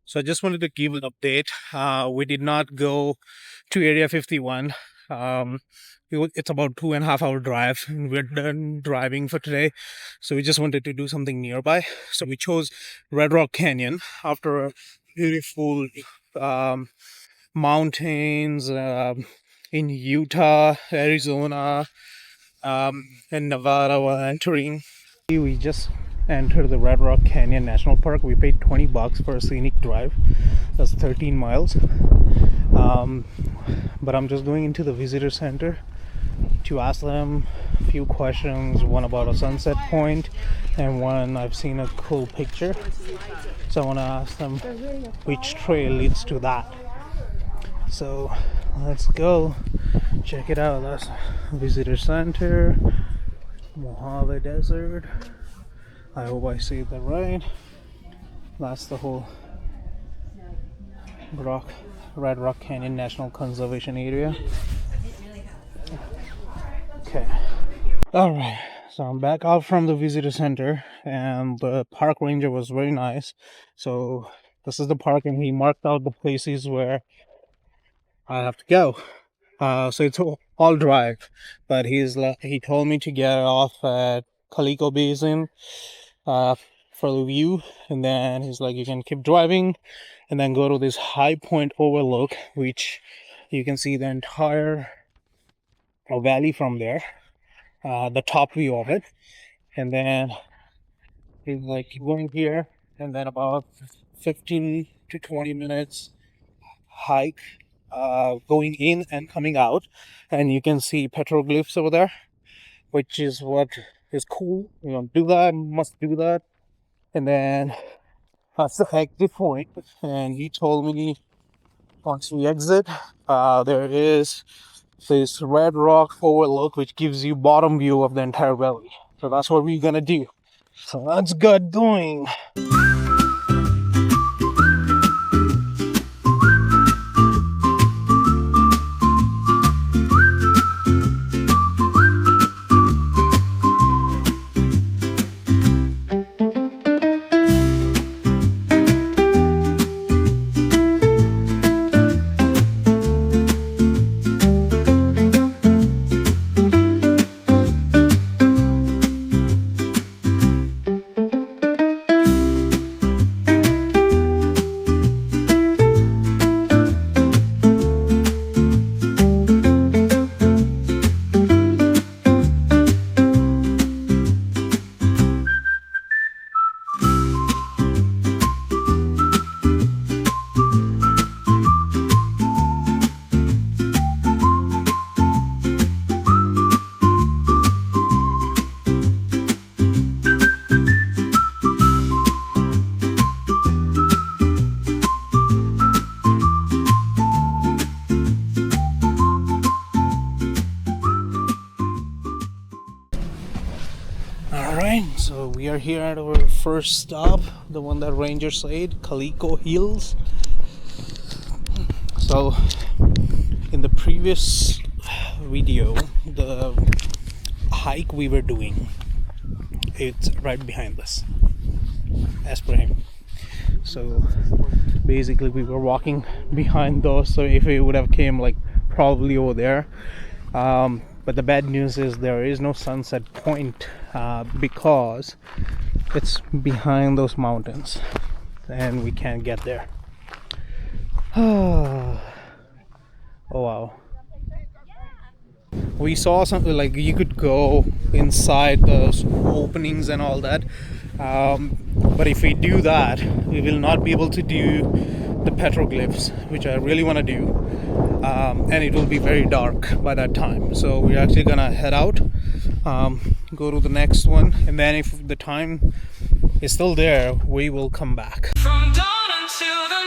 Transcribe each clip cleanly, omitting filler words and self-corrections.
So I just wanted to give an update. We did not go to Area 51. It's about 2.5 hour drive, and we're done driving for today. So we just wanted to do something nearby. So we chose Red Rock Canyon after a beautiful mountains in Utah, Arizona, and Nevada were entering. We just entered the Red Rock Canyon National Park. We paid $20 for a scenic drive. That's 13 miles. But I'm just going into the visitor center to ask them a few questions, one about a sunset point and one I've seen a cool picture. So I want to ask them which trail leads to that. So let's go check it out. That's visitor center, Mojave Desert. I hope I see that right. That's the whole Red Rock Canyon National Conservation Area. Okay. Alright, so I'm back out from the visitor center, and the park ranger was very nice. So this is the park, and he marked out the places where I have to go. So it's all drive, but he told me to get off at Calico Basin for the view, and then he's like, you can keep driving and then go to this high point overlook, which you can see the entire valley from there, the top view of it. And then he's like, keep going here, and then about 15 to 20 minutes hike, going in and coming out, and you can see petroglyphs over there, which is what is cool. You don't do that, must do that. And then that's the exit point, and he told me once we exit, there is this red rock overlook which gives you bottom view of the entire valley. So that's what we're gonna do. So let's get going. So we are here at our first stop, the one that ranger said, Calico Hills. So in the previous video, the hike we were doing, it's right behind us, as per him. So basically we were walking behind those, so if it would have came like probably over there. But the bad news is there is no sunset point because it's behind those mountains and we can't get there. Oh wow. We saw something like you could go inside those openings and all that, but if we do that, we will not be able to do the petroglyphs, which I really want to do, and it will be very dark by that time. So we're actually gonna head out, go to the next one, and then if the time is still there, we will come back. From dawn until the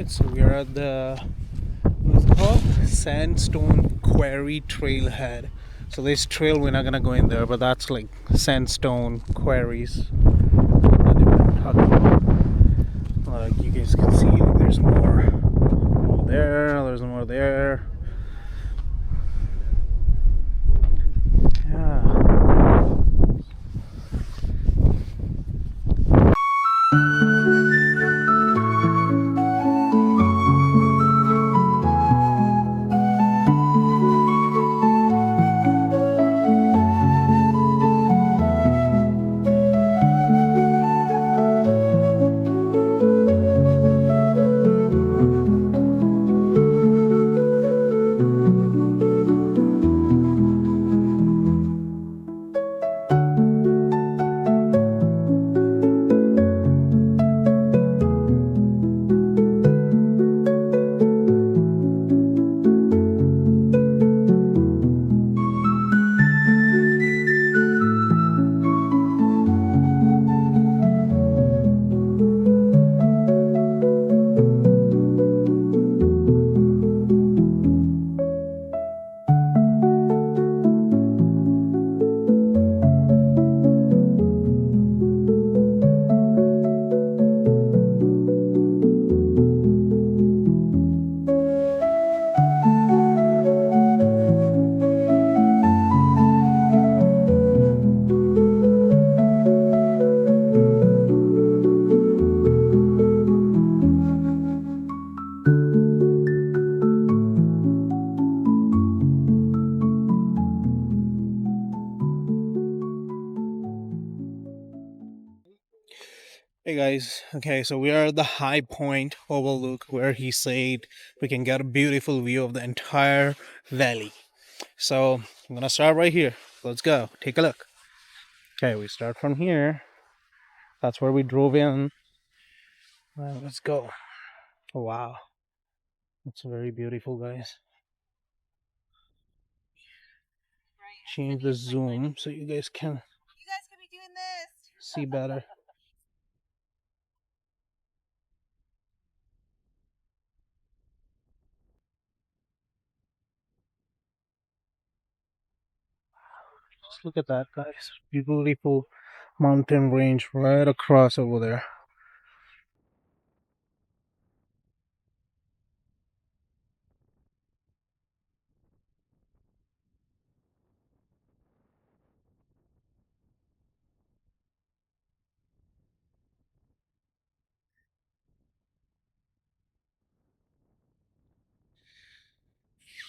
Alright, so we are at the, what's it called? Sandstone Quarry Trailhead. So this trail we're not gonna go in there, but that's like sandstone quarries that they were talking about. Like you guys can see, like, there's more there, there's more there. Yeah. Hey guys, okay, so we are at the high point overlook where he said we can get a beautiful view of the entire valley. So I'm gonna start right here. Let's go, take a look. Okay, we start from here. That's where we drove in. Well, let's go. Wow, it's very beautiful, guys. Change the zoom so you guys can be doing this. see better. Just look at that, guys. Beautiful mountain range right across over there.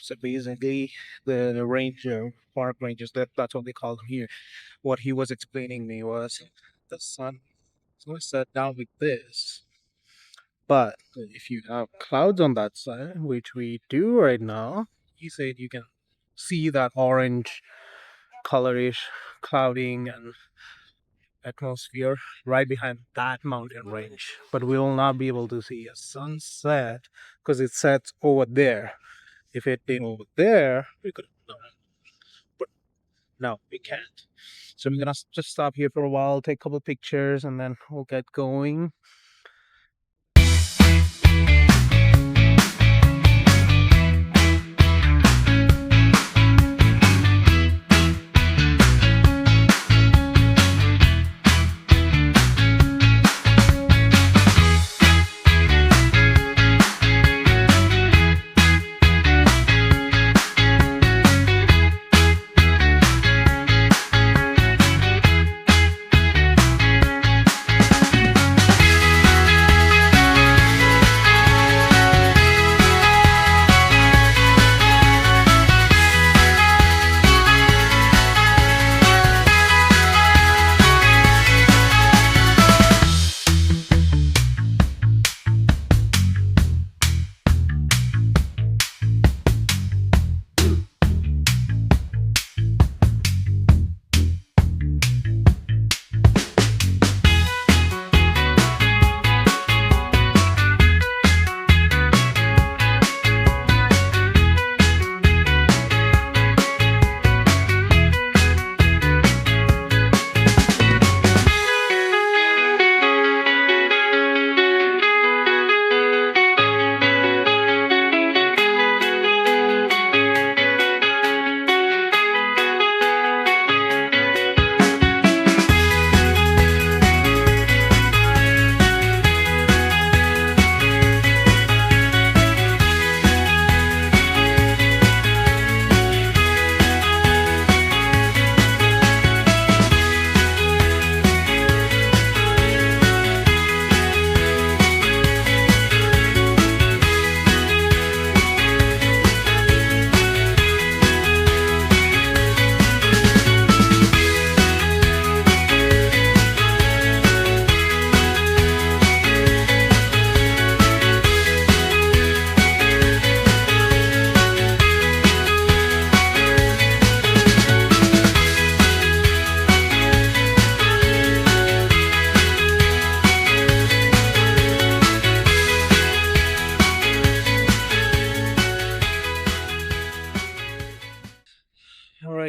So basically, the ranger, park rangers, that's what they call them here. What he was explaining me was the sun is going to set down like this, but if you have clouds on that side, which we do right now, he said you can see that orange colorish clouding and atmosphere right behind that mountain range, but we will not be able to see a sunset because it sets over there. If it did over there, we could no, but no, we can't. So I'm gonna just stop here for a while, take a couple pictures, and then we'll get going.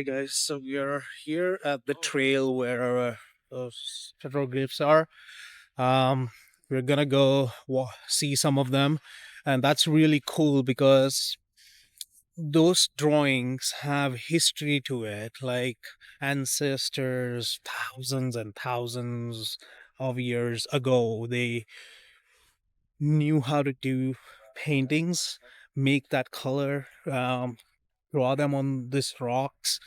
guys, so we are here at the trail where those petroglyphs are. We're gonna go see some of them, and that's really cool because those drawings have history to it, like ancestors thousands and thousands of years ago. They knew how to do paintings, make that color, draw them on these rocks,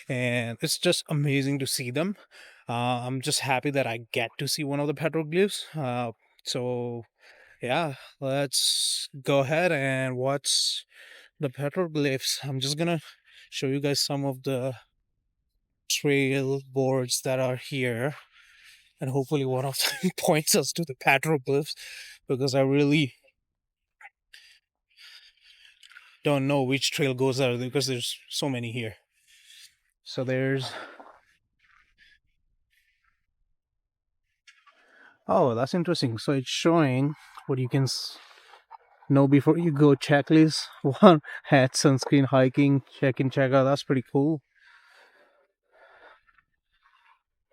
and it's just amazing to see them. I'm just happy that I get to see one of the petroglyphs. So yeah, let's go ahead and watch the petroglyphs. I'm just gonna show you guys some of the trail boards that are here, and hopefully one of them points us to the petroglyphs, because I really don't know which trail goes there because there's so many here. So there's, oh, that's interesting. So it's showing what you can know before you go checklist. One, hat, sunscreen, hiking, check in, check out. That's pretty cool.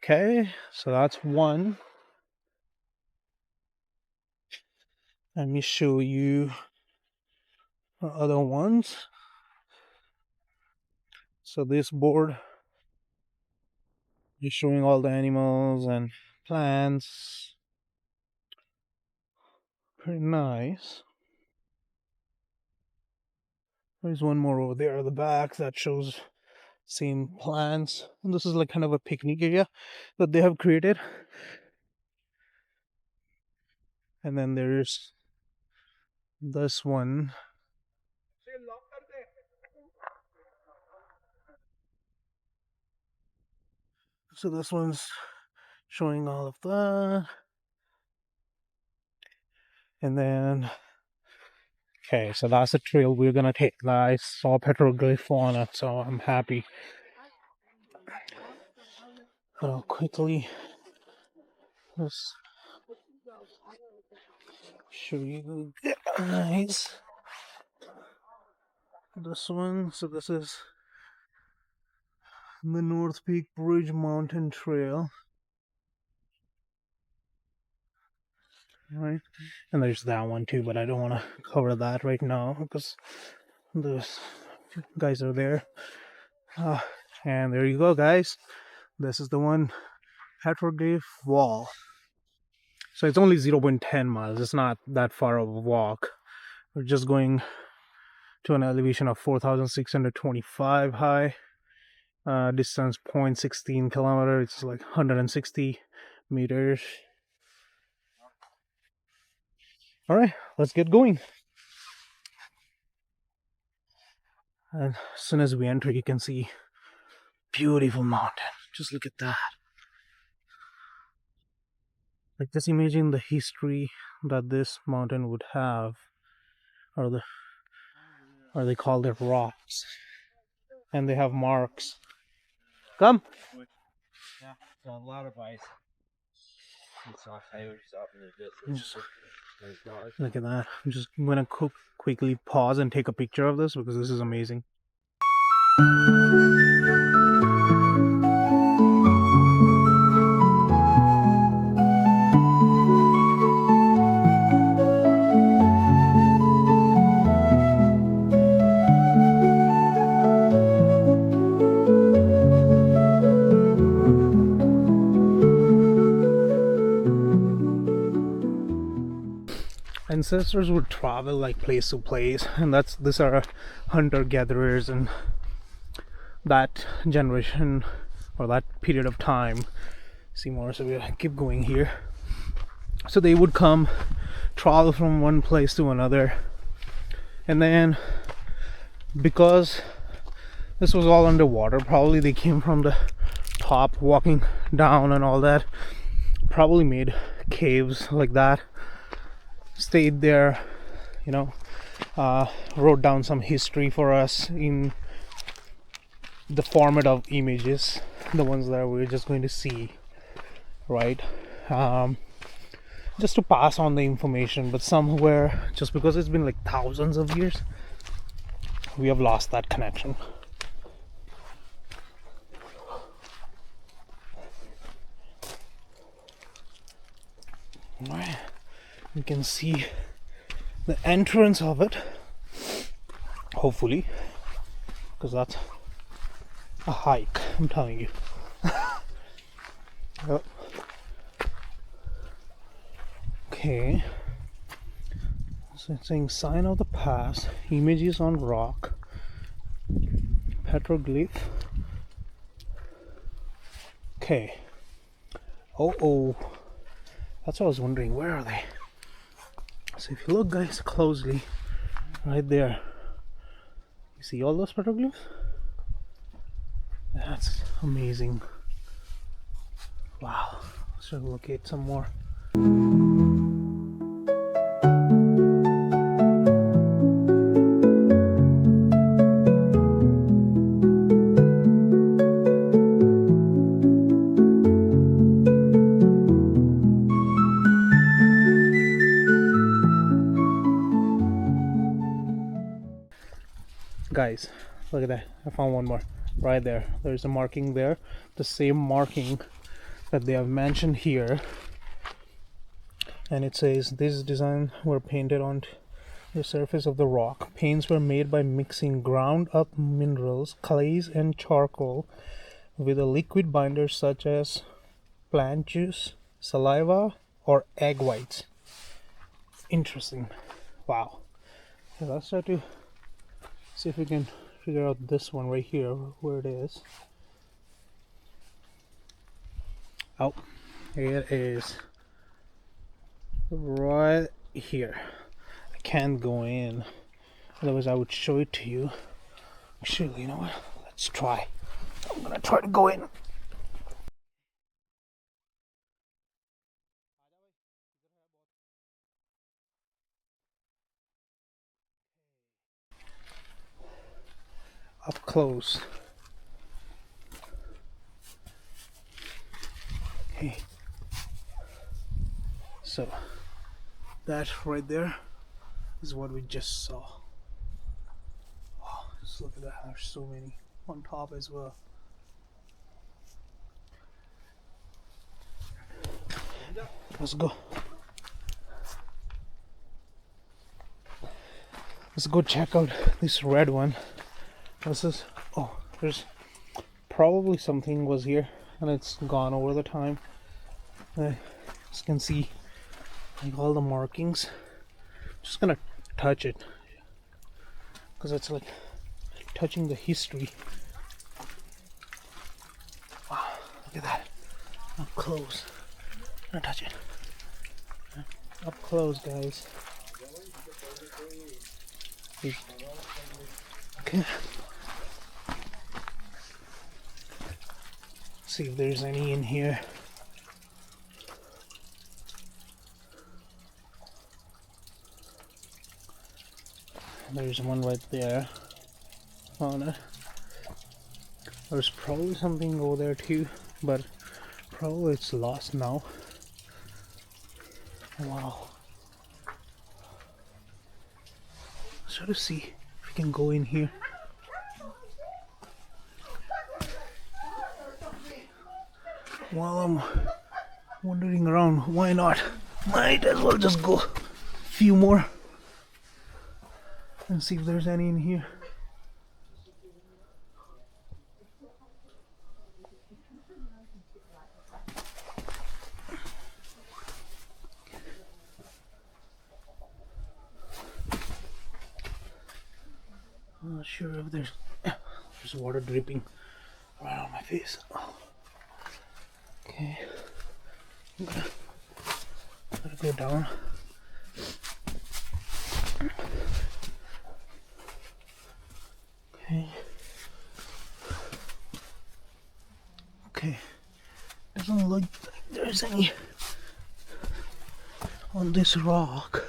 Okay, so that's one. Let me show you the other ones. So this board is showing all the animals and plants. Pretty nice. There's one more over there at the back that shows same plants. And this is like kind of a picnic area that they have created. And then there's this one. So this one's showing all of that. And then, okay, so that's the trail we're gonna take. I saw petroglyph on it, so I'm happy. But I'll quickly just show you guys this one. So this is the North Peak Bridge Mountain Trail. Right, and there's that one too, but I don't want to cover that right now because those guys are there. And there you go, guys. This is the one, Petroglyph Wall. So it's only 0.10 miles. It's not that far of a walk. We're just going to an elevation of 4,625 high. Distance 0.16 kilometer. It's like 160 meters. All right, let's get going. And as soon as we enter, you can see beautiful mountain. Just look at that. Like, just imagine the history that this mountain would have, or they call it rocks, and they have marks. Come. Yeah, a lot of ice. Look at that. I'm just gonna quickly pause and take a picture of this because this is amazing. Ancestors would travel like place to place, and these are hunter-gatherers, and that generation or that period of time. See more, so we keep going here. So they would come, travel from one place to another, and then because this was all underwater, probably they came from the top, walking down and all that, probably made caves like that, stayed there, you know, wrote down some history for us in the format of images, the ones that we're just going to see, right? Just to pass on the information. But somewhere, just because it's been like thousands of years, we have lost that connection. Alright, you can see the entrance of it, hopefully, because that's a hike, I'm telling you. Yep. Okay, so it's saying sign of the past, images on rock, Petroglyph. Okay. Oh, that's what I was wondering, where are they? So if you look, guys, closely, right there, you see all those petroglyphs? That's amazing. Wow. Let's try to locate some more. Guys, look at that. I found one more right there. There's a marking there, the same marking that they have mentioned here, and it says these designs were painted on the surface of the rock. Paints were made by mixing ground up minerals, clays and charcoal with a liquid binder such as plant juice, saliva, or egg whites. Interesting. Wow. So let's try to see if we can figure out this one right here, where it is. Oh, here it is. Right here. I can't go in, otherwise I would show it to you. Actually, you know what? Let's try. I'm gonna try to go in. Up close. Okay. So that right there is what we just saw. Wow, just look at that. There's so many on top as well. Let's go. Let's go check out this red one. This is, oh, there's probably something was here and it's gone over the time. As you can see, like all the markings. Just gonna touch it because it's like touching the history. Wow, look at that. Up close. I'm gonna touch it. Up close, guys. Okay. See if there's any in here. There's one right there. Found it. There's probably something over there too, but probably it's lost now. Wow. Let's try to see if we can go in here. While I'm wandering around, why not? Might as well just go a few more and see if there's any in here. I'm not sure if there's water dripping right on my face. Oh. Okay, I'm gonna go down. Okay. Okay. Doesn't look like there's any on this rock.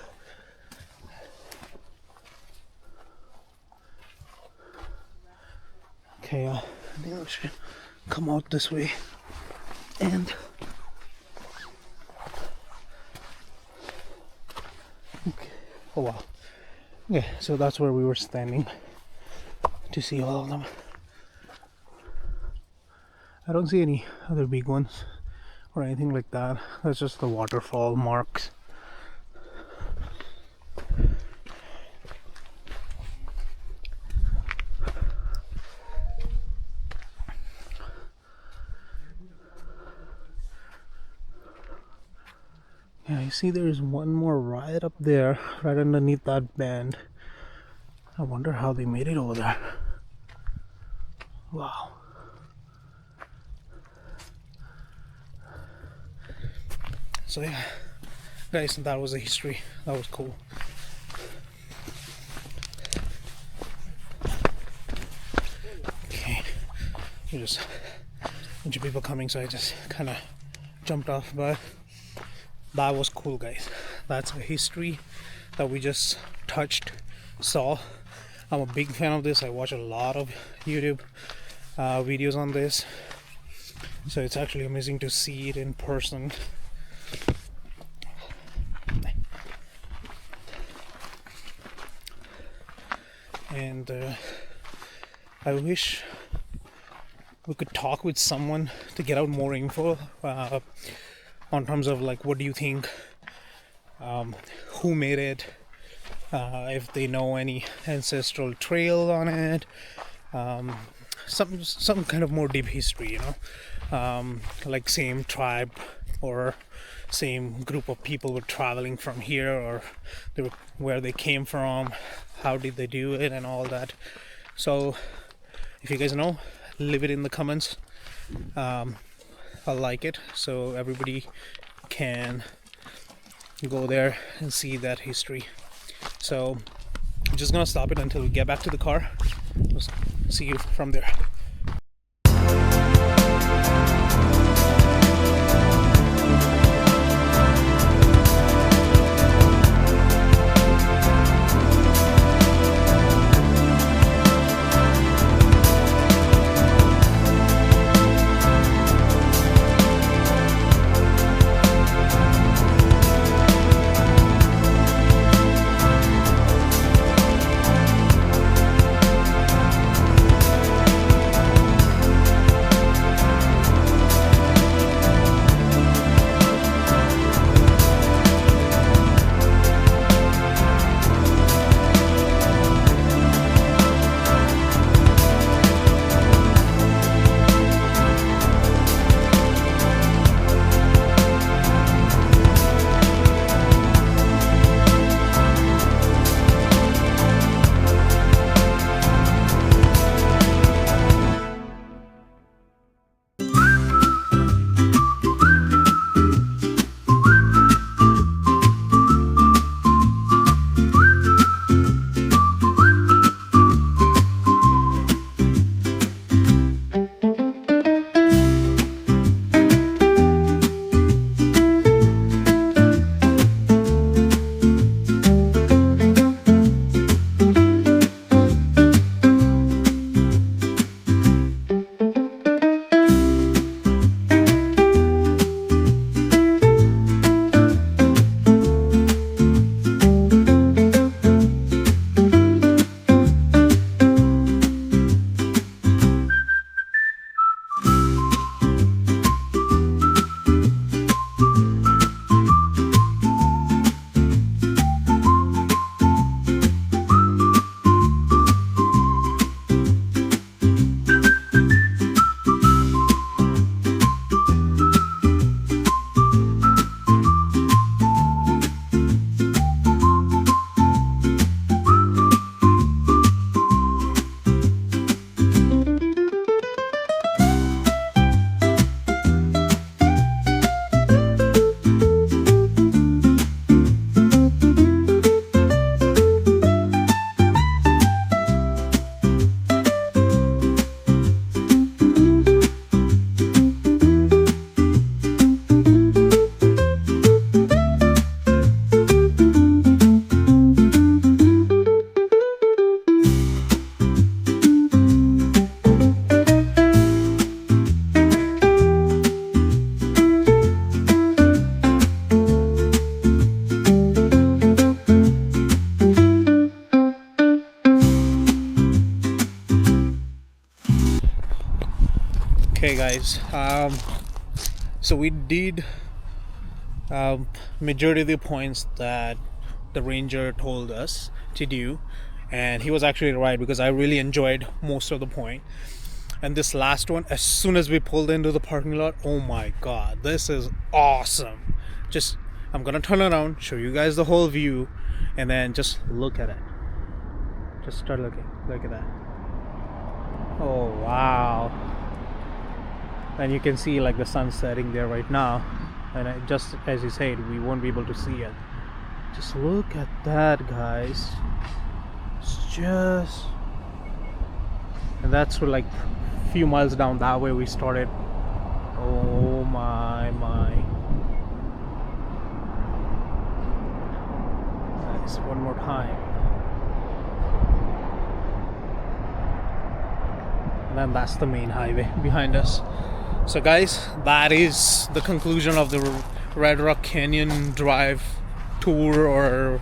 Okay, I think I should come out this way and okay. Oh wow. Okay, so that's where we were standing to see all of them. I don't see any other big ones or anything like that. That's just the waterfall marks. Yeah, you see there's one more right up there, right underneath that bend. I wonder how they made it over there. Wow. So yeah, guys, that was the history. That was cool. Okay, there's just a bunch of people coming, so I just kind of jumped off, but that was cool, guys. That's a history that we just touched, saw. I'm a big fan of this. I watch a lot of YouTube videos on this, so it's actually amazing to see it in person. And I wish we could talk with someone to get out more info on terms of like, what do you think, who made it, if they know any ancestral trail on it, some kind of more deep history, you know, like same tribe or same group of people were traveling from here, or where they came from, how did they do it, and all that. So if you guys know, leave it in the comments. I like it, so everybody can go there and see that history. So I'm just gonna stop it until we get back to the car. We'll see you from there. Okay guys, So we did majority of the points that the ranger told us to do, and he was actually right, because I really enjoyed most of the point. And this last one, as soon as we pulled into the parking lot, oh my god, this is awesome. Just, I'm gonna turn around, show you guys the whole view, and then just look at it. Just start looking. Look at that. Oh wow. And you can see like the sun setting there right now, and just as you said, we won't be able to see it. Just look at that, guys. It's just, and that's like a few miles down that way we started. Oh my. Nice. One more time. And then that's the main highway behind us. So guys, that is the conclusion of the Red Rock Canyon drive tour, or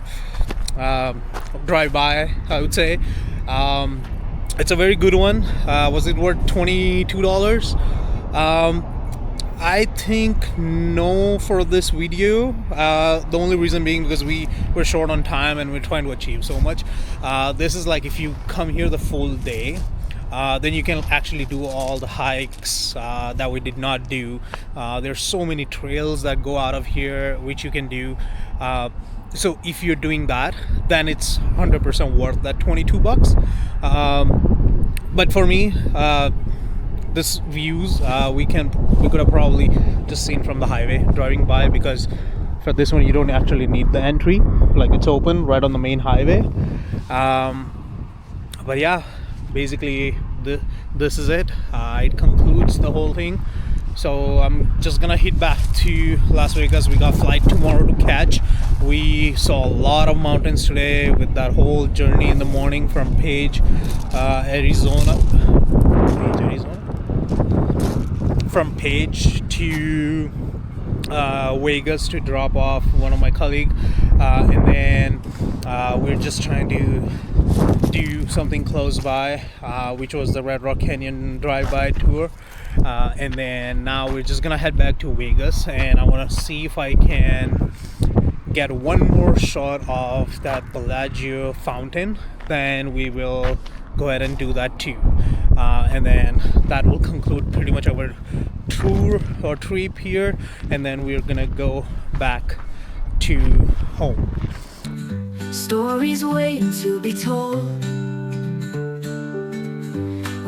drive-by, I would say. It's a very good one. Was it worth $22? I think no for this video. The only reason being because we were short on time and we're trying to achieve so much. This is like, if you come here the full day, then you can actually do all the hikes that we did not do. There's so many trails that go out of here which you can do. So if you're doing that, then it's 100% worth that $22. But for me, this views we could have probably just seen from the highway driving by, because for this one you don't actually need the entry, like it's open right on the main highway. But yeah, basically this is it. It concludes the whole thing. So I'm just gonna head back to Las Vegas. We got flight tomorrow to catch. We saw a lot of mountains today with that whole journey in the morning from Page, Arizona. From Page to Vegas to drop off one of my colleagues, and then we're just trying to do something close by, which was the Red Rock Canyon drive-by tour. And then now we're just gonna head back to Vegas, and I want to see if I can get one more shot of that Bellagio fountain. Then we will go ahead and do that too, and then that will conclude pretty much our tour or trip here, and then we're gonna go back to home. Stories waiting to be told,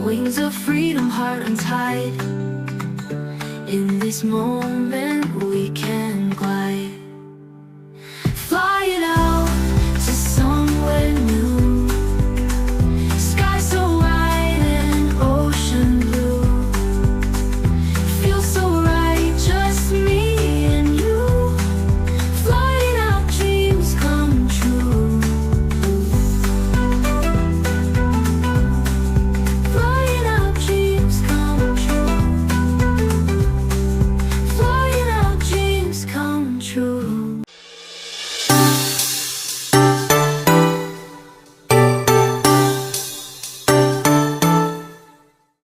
wings of freedom, heart untied. In this moment we can